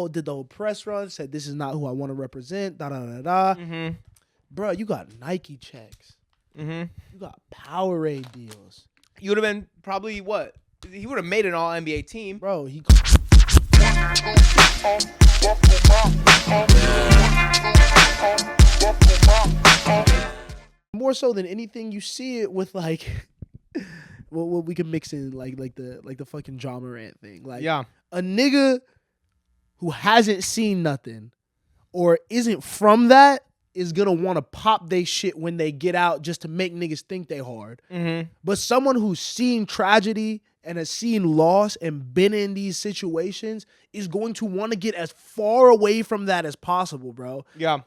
did the whole press run, said this is not who I want to represent, da da da da. Mm-hmm. Bro, you got Nike checks. Mm-hmm. You got Powerade deals. You would have been probably what? He would have made an all NBA team. Bro, he more so than anything, you see it with like what we can mix in like the fucking Ja Morant thing. Like Yeah. a nigga who hasn't seen nothing or isn't from that is gonna want to pop they shit when they get out just to make niggas think they hard. Mm-hmm. But someone who's seen tragedy and has seen loss and been in these situations is going to want to get as far away from that as possible, bro. Yeah.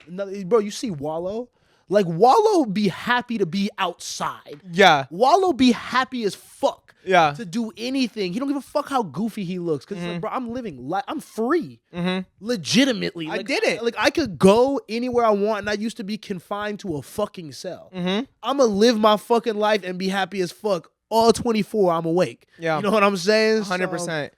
Bro, you see Wallow? Like, Wallow be happy to be outside. Yeah. Wallow be happy as fuck Yeah. to do anything. He don't give a fuck how goofy he looks. Because, like, bro, I'm living life. I'm free. Mm-hmm. Legitimately. I Like, did it. Like, I could go anywhere I want, and I used to be confined to a fucking cell. Mm-hmm. I'm going to live my fucking life and be happy as fuck. All 24, I'm awake. Yeah. You know what I'm saying? 100%.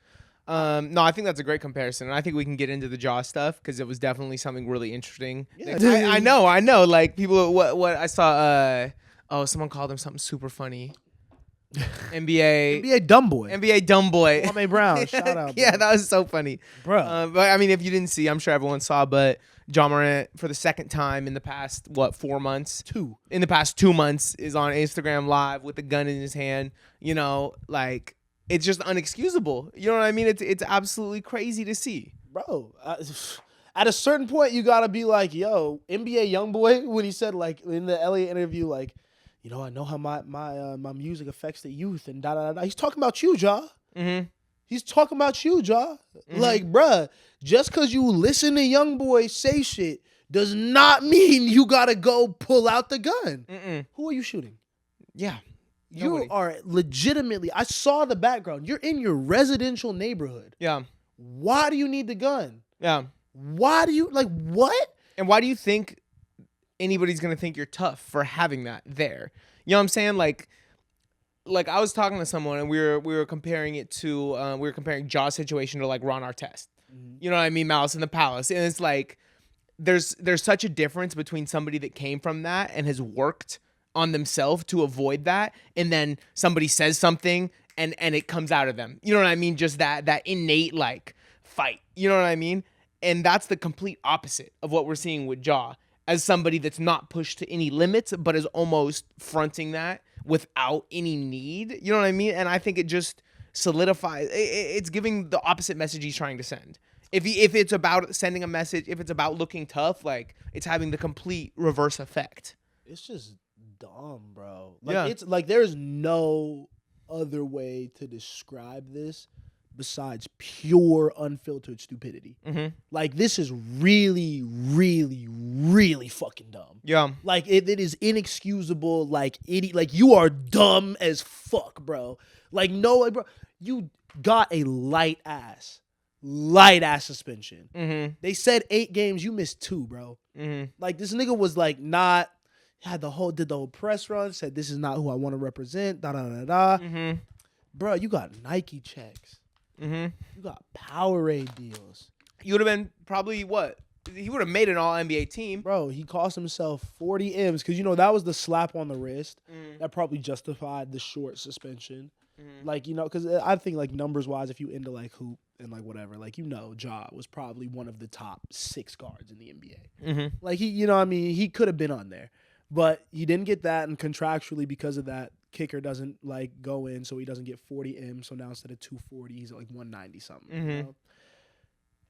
No, I think that's a great comparison, and I think we can get into the Jaw stuff because it was definitely something really interesting. Yeah. I know. Like people, what I saw. Someone called him something super funny. NBA dumb boy. NBA dumb boy. Kwame Brown. Shout out. Yeah, bro. that was so funny, Bro. But I mean, if you didn't see, I'm sure everyone saw. But Ja Morant, for the second time in the past 4 months, in the past 2 months, is on Instagram Live with a gun in his hand. You know, like. It's just unexcusable. You know what I mean? It's absolutely crazy to see. Bro, at a certain point, you got to be like, yo, NBA Youngboy, when he said, like, in the Elliott interview, like, you know, I know how my music affects the youth and da-da-da-da. He's talking about you, Ja. Mm-hmm. He's talking about you, Ja. Mm-hmm. Like, bruh, just because you listen to Youngboy say shit does not mean you got to go pull out the gun. Mm-mm. Who are you shooting? Yeah. You Nobody. are legitimately, I saw the background. You're in your residential neighborhood. Yeah. Why do you need the gun? Yeah. Why do you, like, what? And why do you think anybody's going to think you're tough for having that there? You know what I'm saying? Like I was talking to someone and we were comparing it to, we were comparing Jaw's situation to like Ron Artest. Mm-hmm. You know what I mean? Malice in the Palace. And it's like, there's such a difference between somebody that came from that and has worked on themselves to avoid that, and then somebody says something and it comes out of them. You know what I mean? Just that innate like fight. You know what I mean? And that's the complete opposite of what we're seeing with Ja, as somebody that's not pushed to any limits, but is almost fronting that without any need. You know what I mean? And I think it just solidifies. It's giving the opposite message he's trying to send. If it's about sending a message, if it's about looking tough, like it's having the complete reverse effect. It's just dumb, bro. Like, yeah. It's like there's no other way to describe this besides pure unfiltered stupidity. Mm-hmm. Like, this is really, really, really fucking dumb. Yeah. Like, it is inexcusable. Like, like, you are dumb as fuck, bro. Like, no, like, bro, you got a light ass suspension. Mm-hmm. They said 8 games, you missed 2, bro. Mm-hmm. Like, this nigga was like not. Did the whole press run, said this is not who I want to represent, da da da da. Mm-hmm. Bro, you got Nike checks. Mm-hmm. You got Powerade deals. You would have been probably what? He would have made an all NBA team. Bro, he cost himself 40 M's because, you know, that was the slap on the wrist. That probably justified the short suspension. Like, you know, because I think, like, numbers-wise, if you into, like, hoop and, like, whatever, like, you know, Ja was probably one of the top 6 guards in the NBA. Mm-hmm. Like, he, you know what I mean? He could have been on there. But he didn't get that, and contractually, because of that, kicker doesn't, like, go in, so he doesn't get 40 M. So now instead of 240, he's at, like, 190 something. Mm-hmm. You know?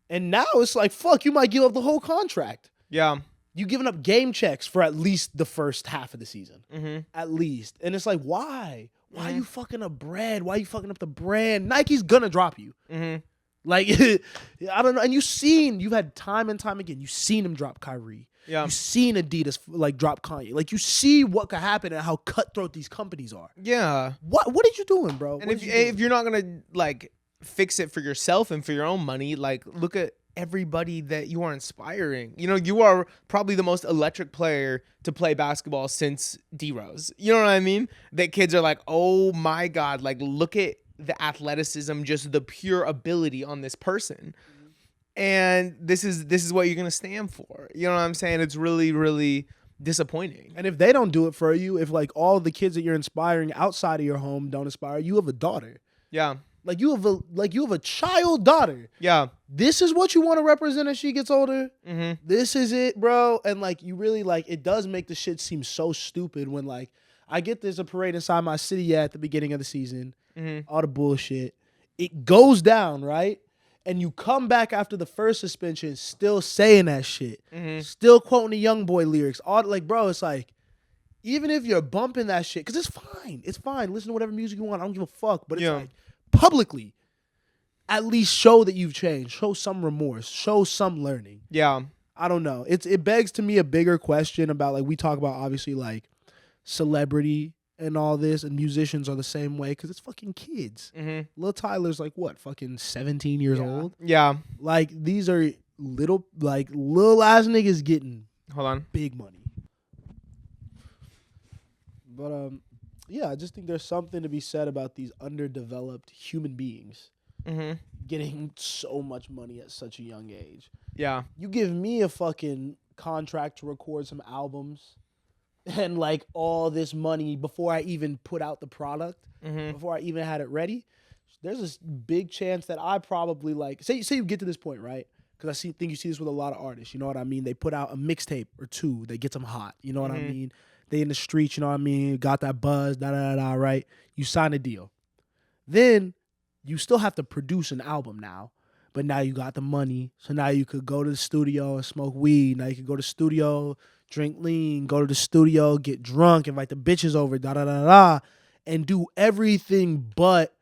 And now it's like, fuck, you might give up the whole contract. Yeah. You giving up game checks for at least the first half of the season. Mm-hmm. At least. And it's like, why? Why are you fucking up bread? Why are you fucking up the brand? Nike's gonna drop you. Mm-hmm. Like, I don't know. And you've had time and time again, you've seen him drop Kyrie. Yeah. You've seen Adidas like drop Kanye. Like, you see what could happen and how cutthroat these companies are. Yeah. What are you doing, bro? And if you're not gonna like fix it for yourself and for your own money, like look at everybody that you are inspiring. You know, you are probably the most electric player to play basketball since D-Rose. You know what I mean? That kids are like, oh my God, like look at the athleticism, just the pure ability on this person. and this is what you're gonna stand for. You know what I'm saying? It's really, really disappointing. And if they don't do it for you, if like all the kids that you're inspiring outside of your home don't inspire you, have a daughter. Yeah. Like you have a child daughter. Yeah. This is what you want to represent as she gets older. Mm-hmm. This is it, bro. And like you really like it does make the shit seem so stupid when like I get there's a parade inside my city at the beginning of the season. Mm-hmm. All the bullshit. It goes down, right? And you come back after the first suspension still saying that shit. Mm-hmm. Still quoting the Young Boy lyrics. All like, bro, it's like, even if you're bumping that shit, because it's fine. It's fine. Listen to whatever music you want. I don't give a fuck. But it's like, publicly, at least show that you've changed. Show some remorse. Show some learning. Yeah. I don't know. It begs to me a bigger question about, like, we talk about, obviously, like, celebrity and all this, and musicians are the same way, because it's fucking kids. Mm-hmm. Lil Tyler's, like, what, fucking 17 years old? Yeah. Like, these are little ass niggas getting Hold on. big money. But, yeah, I just think there's something to be said about these underdeveloped human beings Mm-hmm. getting so much money at such a young age. Yeah. You give me a fucking contract to record some albums and like all this money before I even put out the product, Mm-hmm. before I even had it ready. There's this big chance that I probably like say you get to this point, right? Because think you see this with a lot of artists. You know what I mean? They put out a mixtape or two that gets them hot. You know what I mean? They in the streets. You know what I mean? Got that buzz. Right? You sign a deal. Then you still have to produce an album now, but now you got the money. So now you could go to the studio and smoke weed. Now you could go to the studio, drink lean, go to the studio, get drunk, invite the bitches over, and do everything but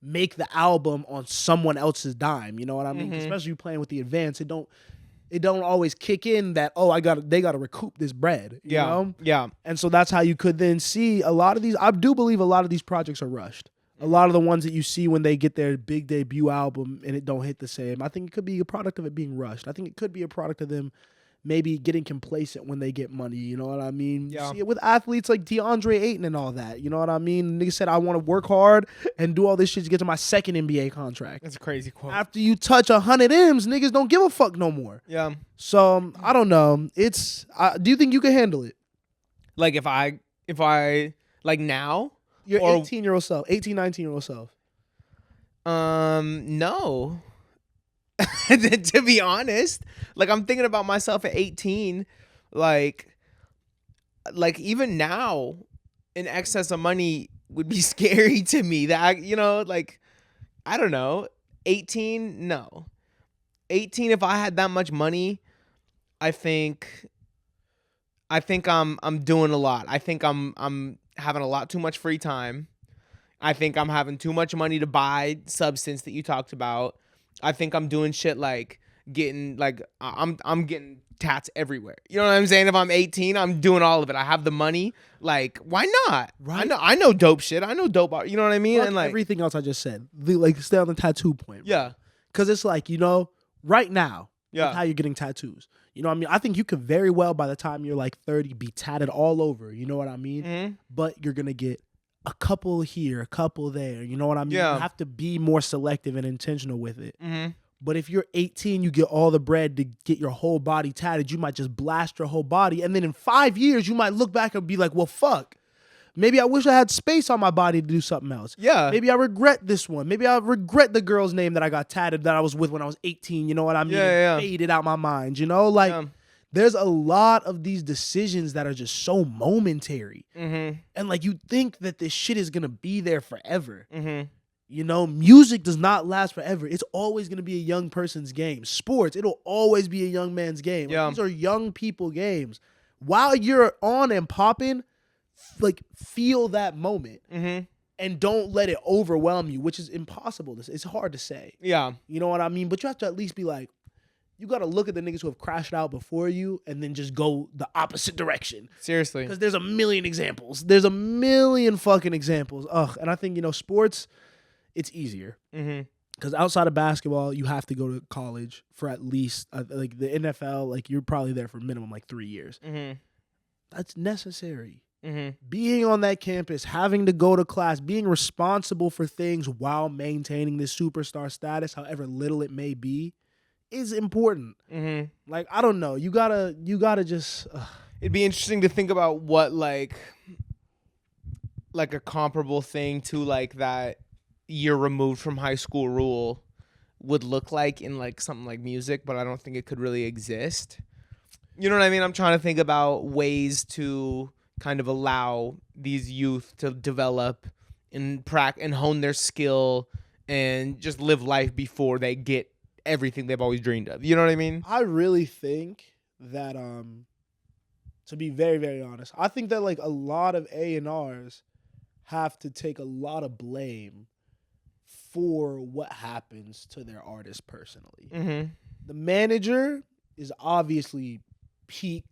make the album on someone else's dime. You know what I mean? Especially you playing with the advance, it don't always kick in that, oh, they gotta recoup this bread. You know? Yeah. And so that's how you could then see a lot of these. I do believe a lot of these projects are rushed. A lot of the ones that you see when they get their big debut album and it don't hit the same, I think it could be a product of it being rushed. I think it could be a product of them maybe getting complacent when they get money. You know what I mean? Yeah. You see it with athletes like DeAndre Ayton and all that. You know what I mean? Nigga said, I want to work hard and do all this shit to get to my second NBA contract. That's a crazy quote. After you touch 100 M's, niggas don't give a fuck no more. Yeah. So, I don't know. Do you think you can handle it? Like if I like now? Your Or- 18-year-old self, 18, 19-year-old self. No. To be honest, like I'm thinking about myself at 18, like even now, in excess of money would be scary to me. That like I don't know, 18, no, 18. If I had that much money, I think I'm doing a lot. I think I'm having a lot too much free time. I think I'm having too much money to buy substance that you talked about. I think I'm doing shit like getting like I'm getting tats everywhere. You know what I'm saying? If I'm 18, I'm doing all of it. I have the money. Like, why not? Right. I know dope shit. I know dope art. You know what I mean? Fuck And like everything else I just said. Like stay on the tattoo point. Bro. yeah. Because it's like, right now, Yeah. how you're getting tattoos. You know what I mean? I think you could very well, by the time you're like 30, be tatted all over. You know what I mean? Mhm. But you're going to get a couple here, a couple there. You know what I mean? Yeah. You have to be more selective and intentional with it. Mhm. But if you're 18, you get all the bread to get your whole body tatted. You might just blast your whole body. And then in 5 years, you might look back and be like, well, fuck. Maybe I wish I had space on my body to do something else. Yeah. Maybe I regret this one. Maybe I regret the girl's name that I got tatted that I was with when I was 18. You know what I mean? Yeah. It faded out my mind. Like there's a lot of these decisions that are just so momentary. Mhm. And like you think that this shit is going to be there forever. Mhm. Music does not last forever. It's always going to be a young person's game. Sports, it'll always be a young man's game. Like, Yeah. these are young people games. While you're on and popping, like feel that moment Mhm. and don't let it overwhelm you, which is impossible. It's hard to say. Yeah. You know what I mean? But you have to at least be like, you got to look at the niggas who have crashed out before you and then just go the opposite direction. Seriously. Because there's a million examples. There's a million fucking examples. And I think, sports, it's easier. Mhm. Because outside of basketball, you have to go to college for at least, like the NFL, like you're probably there for minimum like 3 years. Mhm. That's necessary. Mhm. Being on that campus, having to go to class, being responsible for things while maintaining this superstar status, however little it may be, is important. Like, I don't know. You gotta just. It'd be interesting to think about what like a comparable thing to like that year removed from high school rule would look like in like something like music, but I don't think it could really exist. You know what I mean? I'm trying to think about ways to kind of allow these youth to develop and and hone their skill and just live life before they get everything they've always dreamed of. You know what I mean? I really think that to be very, very honest, I think that like a lot of A&Rs have to take a lot of blame for what happens to their artist personally. The manager is obviously peak,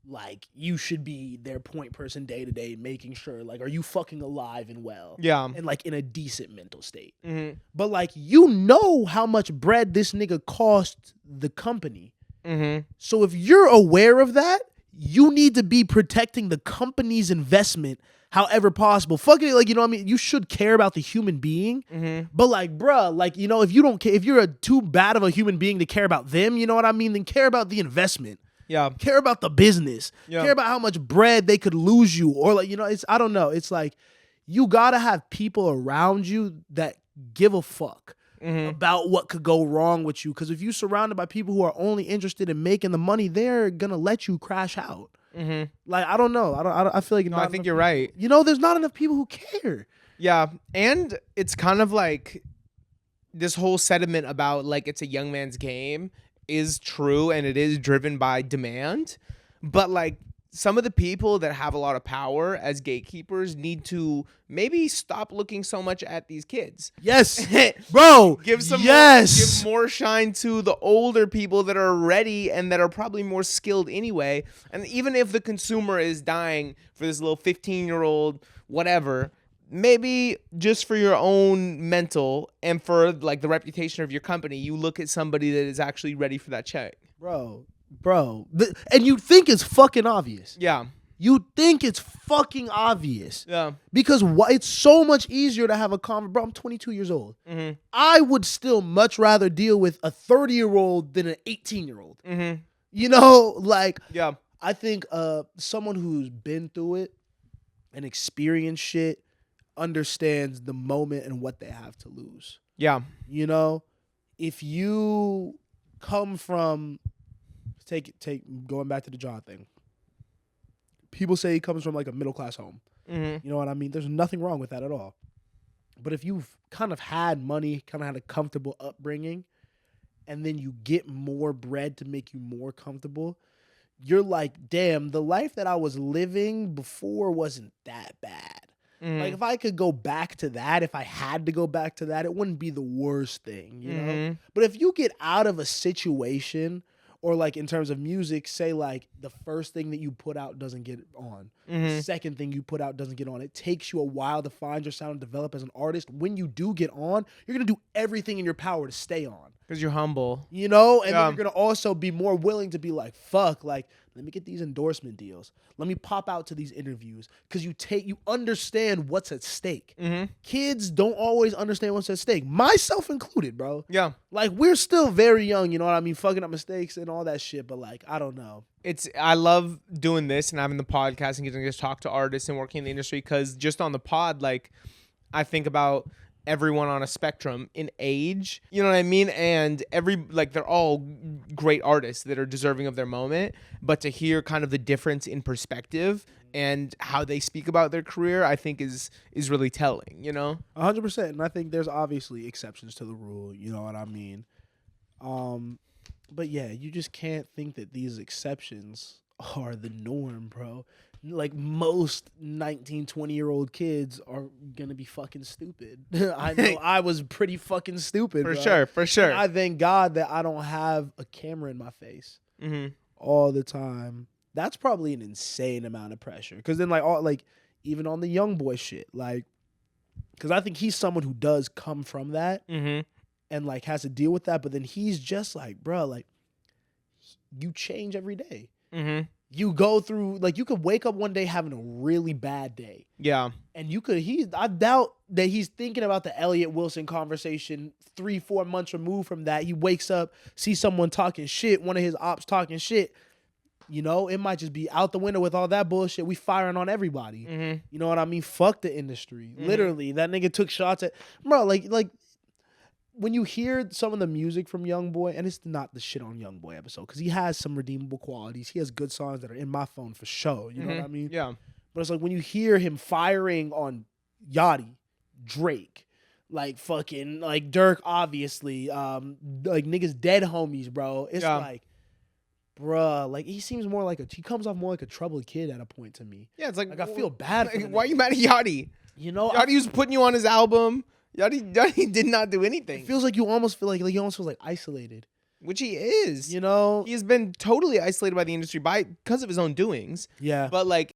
like, you should be their point person day to day, making sure, like, are you fucking alive and well? Yeah. And, like, in a decent mental state. But, like, you know how much bread this nigga cost the company. So if you're aware of that, you need to be protecting the company's investment however possible. Fuck it, like, you know what I mean? You should care about the human being. But, like, bruh, like, you know, if you don't care, if you're too bad of a human being to care about them, you know what I mean? Then care about the investment. Yeah. Care about the business. Yeah. Care about how much bread they could lose you. Or, like, you know, I don't know. It's like, you gotta have people around you that give a fuck about what could go wrong with you. Because if you're surrounded by people who are only interested in making the money, they're gonna let you crash out. Like, I don't know. I feel like I think you're right. You know, there's not enough people who care. Yeah, and it's kind of like this whole sentiment about like it's a young man's game is true, and it is driven by demand. But like some of the people that have a lot of power as gatekeepers need to maybe stop looking so much at these kids. Yes, bro. Give more shine to the older people that are ready and that are probably more skilled anyway. And even if the consumer is dying for this little 15-year-old whatever, maybe just for your own mental and for like the reputation of your company, you look at somebody that is actually ready for that check. Bro, and you think it's fucking obvious. Yeah. You think it's fucking obvious. Yeah. Because it's so much easier to have a conversation. Bro, I'm 22 years old. I would still much rather deal with a 30-year-old than an 18-year-old. You know, like, yeah. I think someone who's been through it and experienced shit understands the moment and what they have to lose. Yeah. You know, if you come from going back to the jaw thing. People say he comes from like a middle class home. You know what I mean? There's nothing wrong with that at all. But if you've kind of had money, kind of had a comfortable upbringing, and then you get more bread to make you more comfortable, you're like, damn, the life that I was living before wasn't that bad. Like, if I could go back to that, if I had to go back to that, it wouldn't be the worst thing, you know? But if you get out of a situation, or like in terms of music, say like the first thing that you put out doesn't get on. The second thing you put out doesn't get on. It takes you a while to find your sound and develop as an artist. When you do get on, you're going to do everything in your power to stay on. Because you're humble. You know? And then you're going to also be more willing to be like, fuck, like, let me get these endorsement deals. Let me pop out to these interviews. Because you understand what's at stake. Kids don't always understand what's at stake. Myself included, bro. Yeah. Like, we're still very young, you know what I mean? Fucking up mistakes and all that shit. But like, I don't know. I love doing this and having the podcast and getting to talk to artists and working in the industry, because just on the pod, like, I think about everyone on a spectrum in age, you know what I mean? And they're all great artists that are deserving of their moment, but to hear kind of the difference in perspective and how they speak about their career, I think is really telling, you know? 100%. And I think there's obviously exceptions to the rule, you know what I mean? But yeah, you just can't think that these exceptions are the norm, bro. Like, most 19, 20-year-old kids are going to be fucking stupid. I know I was pretty fucking stupid, For bro. sure. And I thank God that I don't have a camera in my face all the time. That's probably an insane amount of pressure. Because then, even on the young boy shit, like, because I think he's someone who does come from that and, like, has to deal with that. But then he's just like, bro, like, you change every day. You go through, like, you could wake up one day having a really bad day. Yeah. And I doubt that he's thinking about the Elliott Wilson conversation 3-4 months removed from that. He wakes up, sees someone talking shit, one of his ops talking shit. You know, it might just be out the window with all that bullshit. We firing on everybody. Mm-hmm. You know what I mean? Fuck the industry. Mm-hmm. Literally, that nigga took shots at, bro, like when you hear some of the music from YoungBoy, and it's not the shit on YoungBoy episode, because he has some redeemable qualities. He has good songs that are in my phone for sure. You know what I mean? Yeah. But it's like when you hear him firing on Yachty, Drake, like fucking, like Dirk, obviously, like niggas dead homies, bro. It's like, bruh, like he seems more like he comes off more like a troubled kid at a point to me. Yeah, it's like I feel bad for why are you mad at Yachty? You know, Yachty was putting you on his album. Yachty did not do anything. It feels like you almost feel like he almost feels like isolated. Which he is. You know? He has been totally isolated by the industry because of his own doings. Yeah. But like